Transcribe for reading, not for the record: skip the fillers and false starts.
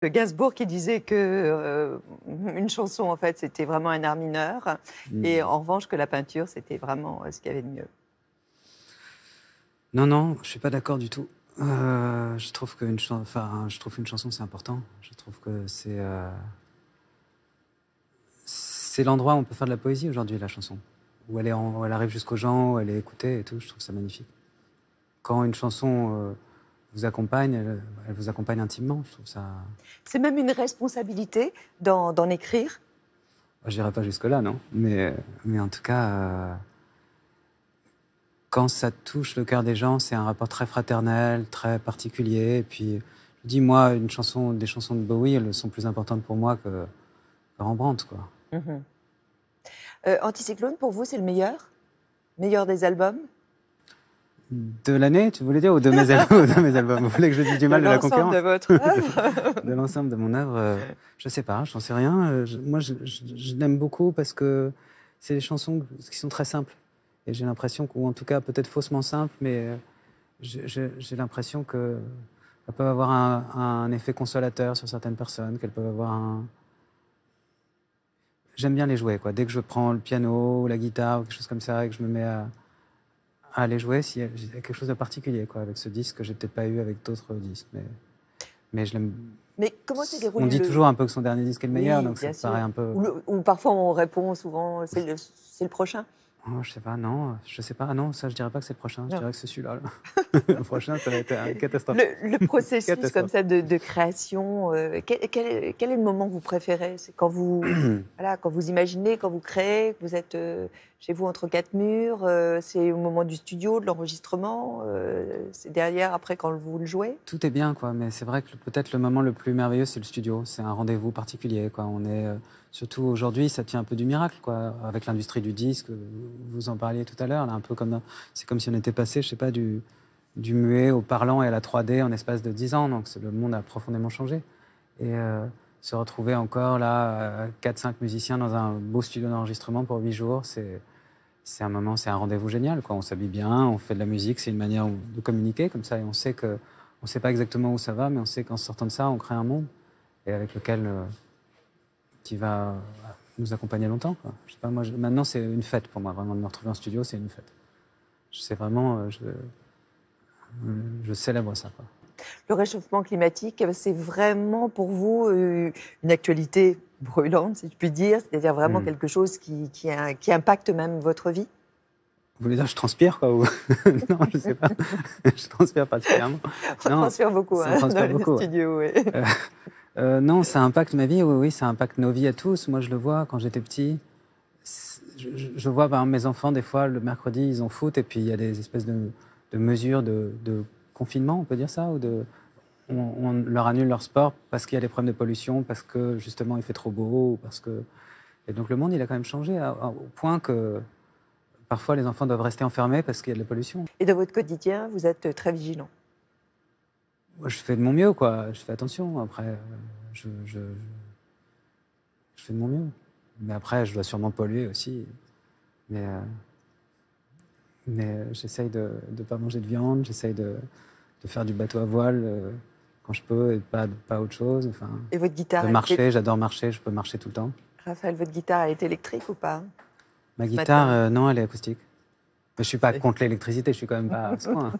Gainsbourg qui disait que une chanson, en fait, c'était vraiment un art mineur, et en revanche que la peinture, c'était vraiment ce qu'il y avait de mieux. Non, non, je suis pas d'accord du tout. Je trouve je trouve une chanson, c'est important. Je trouve que c'est l'endroit où on peut faire de la poésie aujourd'hui, la chanson. Où elle arrive jusqu'aux gens, où elle est écoutée et tout. Je trouve ça magnifique. Quand une chanson vous accompagne, elle vous accompagne intimement. Je trouve ça. C'est même une responsabilité d'en écrire. J'irai pas jusque-là, non. Mais en tout cas, quand ça touche le cœur des gens, c'est un rapport très fraternel, très particulier. Et puis, je dis, moi, des chansons de Bowie, elles sont plus importantes pour moi que Rembrandt, quoi. Mhm. Anticyclone, pour vous, c'est le meilleur? Meilleur des albums? De l'année, tu voulais dire, ou de mes albums, ou de mes albums? Vous voulez que je dise du mal de la L'ensemble concurrence? de votre œuvre? De l'ensemble de mon œuvre, je sais pas, j'en sais rien. Moi, je l'aime beaucoup parce que c'est des chansons qui sont très simples. Et j'ai l'impression ou en tout cas peut-être faussement simples, mais j'ai l'impression qu'elles peuvent avoir un effet consolateur sur certaines personnes, qu'elles peuvent avoir un... J'aime bien les jouer, quoi. Dès que je prends le piano ou la guitare ou quelque chose comme ça et que je me mets à les jouer, il y a quelque chose de particulier, quoi, avec ce disque que j'ai peut-être pas eu avec d'autres disques. Mais je l'aime. Mais comment se On déroule dit toujours un peu que son dernier disque est le meilleur, Oui, donc ça bien me sûr. paraît un peu... Ou parfois on répond souvent, c'est le prochain. Oh, je sais pas, non, je sais pas. Ah non, ça, je dirais pas que c'est le prochain. Je Non. dirais que c'est celui-là. Là. Le prochain, ça va être une catastrophe. Le processus comme Catastrophe. ça de création, quel est le moment que vous préférez? C'est quand vous, voilà, quand vous imaginez, quand vous créez, que vous êtes chez vous entre quatre murs, c'est au moment du studio, de l'enregistrement, c'est derrière, après, quand vous le jouez? Tout est bien, quoi. Mais c'est vrai que peut-être le moment le plus merveilleux, c'est le studio. C'est un rendez-vous particulier, quoi. On est surtout aujourd'hui, ça tient un peu du miracle, quoi. Avec l'industrie du disque, vous en parliez tout à l'heure, là, un peu comme c'est comme si on était passé, je sais pas, du muet au parlant et à la 3D en espace de 10 ans. Donc le monde a profondément changé. Et se retrouver encore là, 4-5 musiciens dans un beau studio d'enregistrement pour 8 jours, c'est un moment, c'est un rendez-vous génial, quoi. On s'habille bien, on fait de la musique, c'est une manière de communiquer comme ça, et on sait pas exactement où ça va, mais on sait qu'en sortant de ça, on crée un monde et avec lequel qui va nous accompagner longtemps, quoi. Je sais pas, moi, maintenant c'est une fête pour moi, vraiment de me retrouver en studio, c'est une fête. C'est vraiment, je célèbre ça, quoi. Le réchauffement climatique, c'est vraiment pour vous une actualité brûlante, si je puis dire, c'est-à-dire vraiment quelque chose qui impacte même votre vie? Vous voulez dire que je transpire, quoi, ou... Non, je sais pas. Je transpire particulièrement. On Non, transpire beaucoup ça hein, dans transpire les beaucoup. studios, oui. Non, ça impacte ma vie, oui, oui, ça impacte nos vies à tous. Moi, je le vois quand j'étais petit. Je vois, par exemple, mes enfants, des fois, le mercredi, ils ont foot, et puis il y a des espèces de mesures de confinement, on peut dire ça, ou on leur annule leur sport parce qu'il y a des problèmes de pollution, parce que, justement, il fait trop beau, ou parce que... Et donc, le monde, il a quand même changé au point que parfois, les enfants doivent rester enfermés parce qu'il y a de la pollution. Et dans votre quotidien, vous êtes très vigilant? Moi, je fais de mon mieux, quoi. Je fais attention. Après, je fais de mon mieux. Mais après, je dois sûrement polluer aussi. Mais j'essaye de ne pas manger de viande. J'essaye de faire du bateau à voile quand je peux et pas autre chose. Enfin, Et votre guitare, de marcher, j'adore marcher. Je peux marcher tout le temps. Raphaël, votre guitare, elle est électrique ou pas? Ma guitare, non, elle est acoustique. Mais je suis pas contre l'électricité. Je suis quand même pas à ce point.